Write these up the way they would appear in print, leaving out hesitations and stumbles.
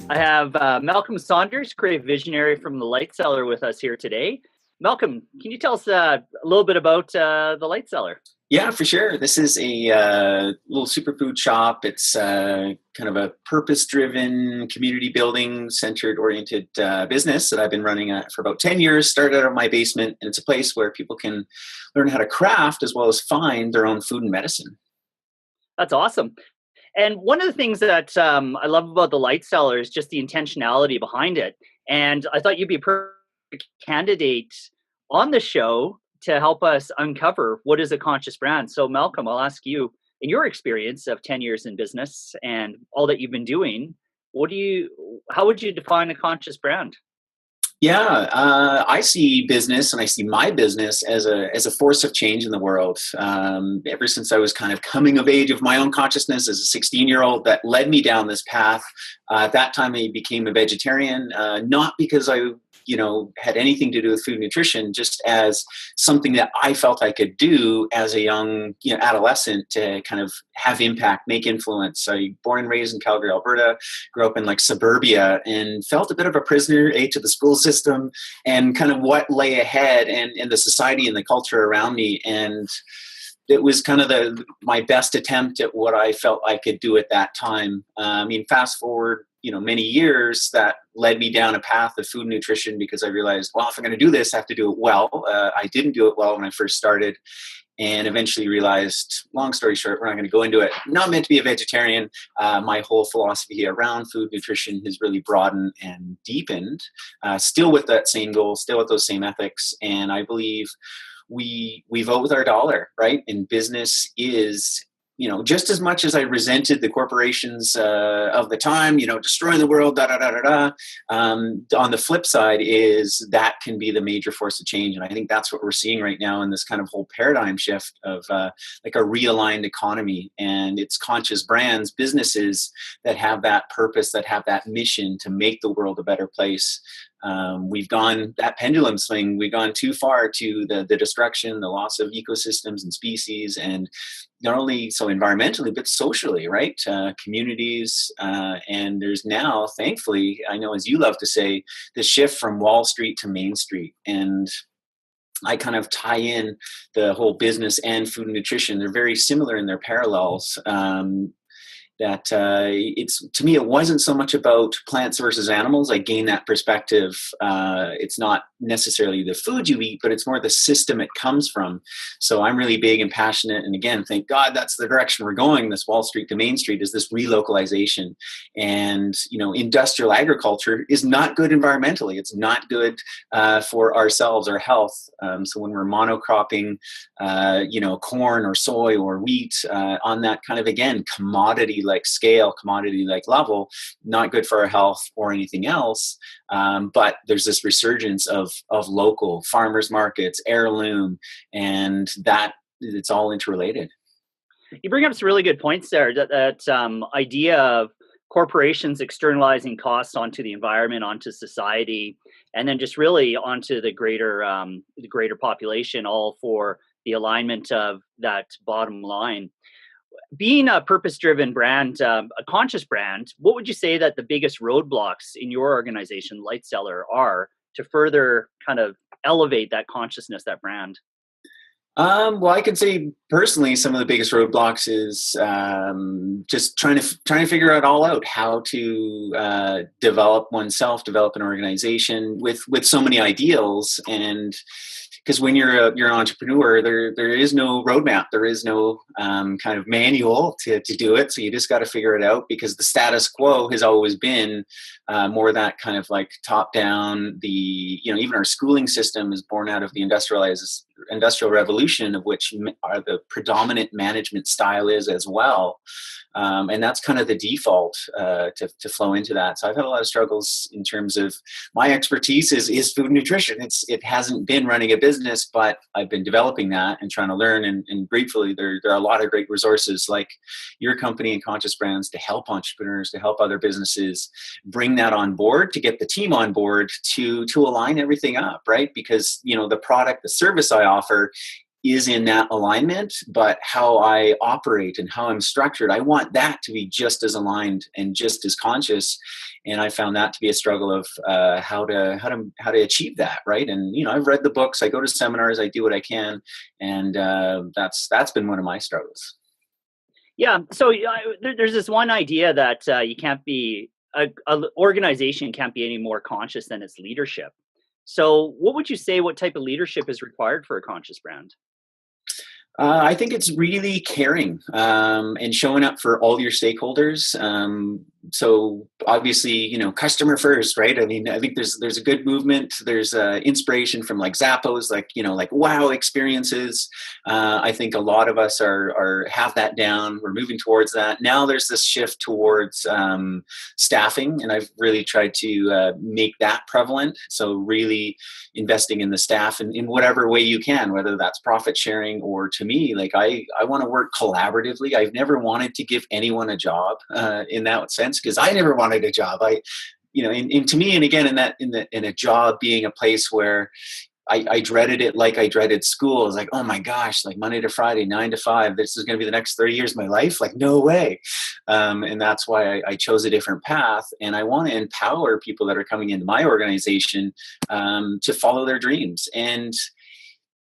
I have Malcolm Saunders, creative visionary from the Cellar, with us here today. Malcolm, can you tell us a little bit about the Cellar? Yeah, for sure. This is a little superfood shop. It's kind of a purpose-driven, community-building, centered-oriented business that I've been running for about 10 years. Started out of my basement, and it's a place where people can learn how to craft as well as find their own food and medicine. That's awesome. And one of the things that I love about the Cellar is just the intentionality behind it. And I thought you'd be a perfect candidate on the show to help us uncover what is a conscious brand. So Malcolm, I'll ask you, in your experience of 10 years in business and all that you've been doing, how would you define a conscious brand? Yeah, I see business and I see my business as a force of change in the world. Ever since I was kind of coming of age of my own consciousness as a 16-year-old, that led me down this path. At that time, I became a vegetarian, not because I had anything to do with food nutrition, just as something that I felt I could do as a young, adolescent to kind of have impact, make influence. I born and raised in Calgary, Alberta, grew up in like suburbia and felt a bit of a prisoner to the school system and kind of what lay ahead and the society and the culture around me. And it was kind of my best attempt at what I felt I could do at that time. Fast forward, many years, that led me down a path of food and nutrition because I realized, well, if I'm going to do this, I have to do it well. I didn't do it well when I first started, and eventually realized, long story short, we're not going to go into it. Not meant to be a vegetarian. My whole philosophy around food nutrition has really broadened and deepened, still with that same goal, still with those same ethics. And I believe we vote with our dollar, right? And business is, just as much as I resented the corporations of the time, destroying the world, on the flip side is that can be the major force of change. And I think that's what we're seeing right now in this kind of whole paradigm shift of like a realigned economy. And it's conscious brands, businesses that have that purpose, that have that mission to make the world a better place. We've gone that pendulum swing. We've gone too far to the destruction, the loss of ecosystems and species, and not only so environmentally, but socially, right? Communities. And there's now, thankfully, I know, as you love to say, the shift from Wall Street to Main Street. And I kind of tie in the whole business and food and nutrition. They're very similar in their parallels. It's, to me, it wasn't so much about plants versus animals. I gained that perspective. It's not necessarily the food you eat, but it's more the system it comes from. So I'm really big and passionate. And again, thank God that's the direction we're going. This Wall Street to Main Street is this relocalization. And, industrial agriculture is not good environmentally. It's not good for ourselves, our health. So when we're monocropping, corn or soy or wheat on that kind of, again, commodity like scale, commodity like level, not good for our health or anything else. But there's this resurgence of local farmers markets, heirloom, and that it's all interrelated. You bring up some really good points there. That idea of corporations externalizing costs onto the environment, onto society, and then just really onto the greater population, all for the alignment of that bottom line. Being a purpose-driven brand, a conscious brand, what would you say that the biggest roadblocks in your organization, Cellar, are to further kind of elevate that consciousness, that brand? Well, I can say personally, some of the biggest roadblocks is just trying to figure it all out, how to develop oneself, develop an organization with so many ideals. And because when you're an entrepreneur, there is no roadmap, there is no kind of manual to do it. So you just got to figure it out, because the status quo has always been more that kind of like top down. Even our schooling system is born out of the industrial revolution, of which are the predominant management style is as well. And that's kind of the default to flow into that. So I've had a lot of struggles in terms of my expertise is food and nutrition. It hasn't been running a business, but I've been developing that and trying to learn. And gratefully, there are a lot of great resources like your company and Conscious Brands to help entrepreneurs, to help other businesses bring that on board, to get the team on board, to align everything up, right? Because the product, the service I offer is in that alignment, but how I operate and how I'm structured, I want that to be just as aligned and just as conscious. And I found that to be a struggle of how to achieve that, right? And I've read the books, I go to seminars, I do what I can, and that's been one of my struggles. Yeah. So there's this one idea that you can't be a organization can't be any more conscious than its leadership. So, what would you say? What type of leadership is required for a conscious brand? I think it's really caring and showing up for all your stakeholders. So obviously, customer first, right? I mean, I think there's a good movement. There's inspiration from like Zappos, like wow experiences. I think a lot of us are have that down. We're moving towards that. Now there's this shift towards staffing, and I've really tried to make that prevalent. So really investing in the staff in whatever way you can, whether that's profit sharing or, to me, like I want to work collaboratively. I've never wanted to give anyone a job in that sense, because I never wanted a job. To me, and again, in a job being a place where I dreaded it, like I dreaded school. I was like, oh my gosh, like Monday to Friday, 9 to 5. This is going to be the next 30 years of my life. Like, no way. And that's why I chose a different path. And I want to empower people that are coming into my organization to follow their dreams. And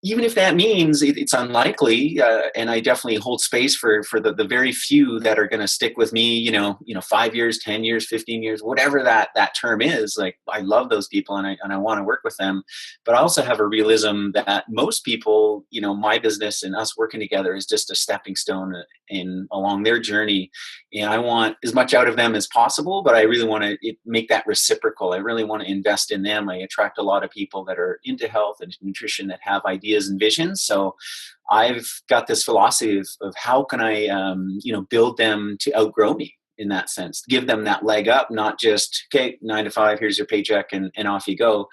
even if that means it's unlikely, and I definitely hold space for the very few that are going to stick with me, 5 years, 10 years, 15 years, whatever that term is. Like, I love those people, and I want to work with them. But I also have a realism that most people, my business and us working together is just a stepping stone along their journey. And I want as much out of them as possible, but I really want to make that reciprocal. I really want to invest in them. I attract a lot of people that are into health and nutrition that have ideas and visions. So I've got this philosophy of how can I, build them to outgrow me in that sense, give them that leg up, not just, okay, 9 to 5, here's your paycheck and off you go.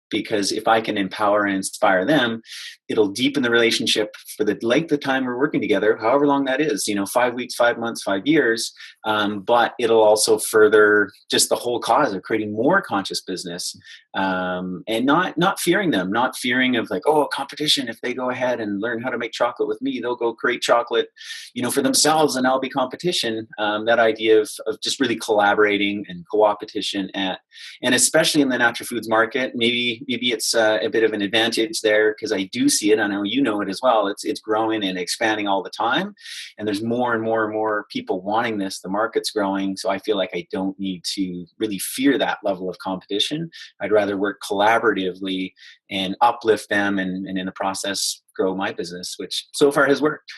Because if I can empower and inspire them, it'll deepen the relationship for the length of time we're working together, however long that is, 5 weeks, 5 months, 5 years. But it'll also further just the whole cause of creating more conscious business, and not fearing them, not fearing of like, oh, competition. If they go ahead and learn how to make chocolate with me, they'll go create chocolate, for themselves, and I'll be competition. That idea of just really collaborating and co-opetition and especially in the natural foods market, maybe it's a bit of an advantage there, because I do see it. I know you know it as well. It's growing and expanding all the time, and there's more and more and more people wanting this. The market's growing, so I feel like I don't need to really fear that level of competition. I'd rather work collaboratively and uplift them, and in the process grow my business, which so far has worked.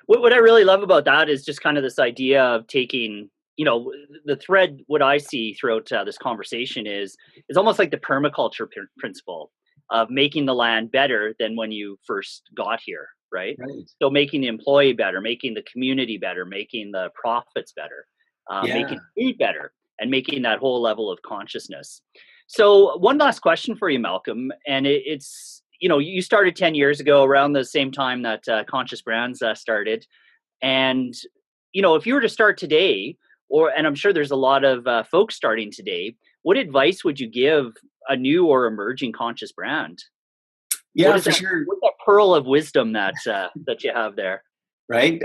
What I really love about that is just kind of this idea of taking, the thread. What I see throughout this conversation is almost like the permaculture principle of making the land better than when you first got here, right? Right. So making the employee better, making the community better, making the profits better, Yeah. making food better, and making that whole level of consciousness. So one last question for you, Malcolm, and it's you started 10 years ago around the same time that Conscious Brands started, and if you were to start today, and I'm sure there's a lot of folks starting today, what advice would you give a new or emerging conscious brand? Yeah, for sure. What's that pearl of wisdom that that you have there? Right.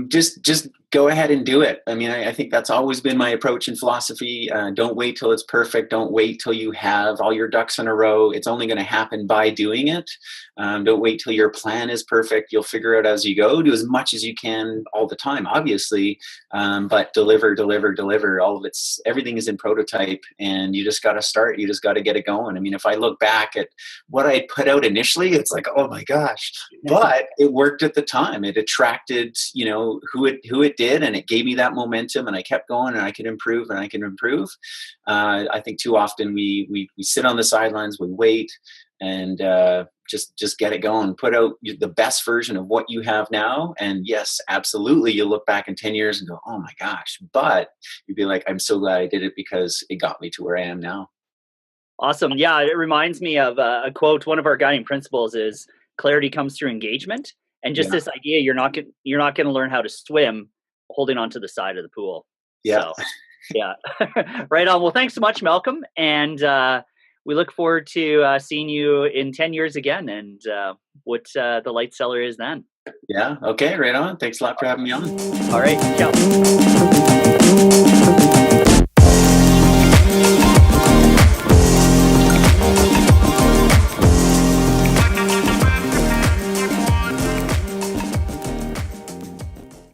Just go ahead and do it. I mean, I think that's always been my approach and philosophy. Don't wait till it's perfect. Don't wait till you have all your ducks in a row. It's only going to happen by doing it. Don't wait till your plan is perfect. You'll figure it as you go. Do as much as you can all the time, obviously, but deliver. Everything is in prototype, and you just got to start. You just got to get it going. I mean, if I look back at what I put out initially, it's like, oh my gosh, but it worked at the time. It attracted, who it did, and it gave me that momentum, and I kept going, and I can improve. I think too often we sit on the sidelines, we wait, and just get it going. Put out the best version of what you have now, and yes, absolutely, you'll look back in 10 years and go, oh my gosh, but you'd be like, I'm so glad I did it, because it got me to where I am now. Awesome. Yeah, it reminds me of a quote. One of our guiding principles is clarity comes through engagement, and just Yeah. this idea you're not going to learn how to swim holding onto the side of the pool. Yeah. So, yeah, right on. Well, thanks so much, Malcolm, and we look forward to seeing you in 10 years again, and what the light cellar is then. Yeah. Okay. Right on. Thanks a lot for having me on. All right, ciao.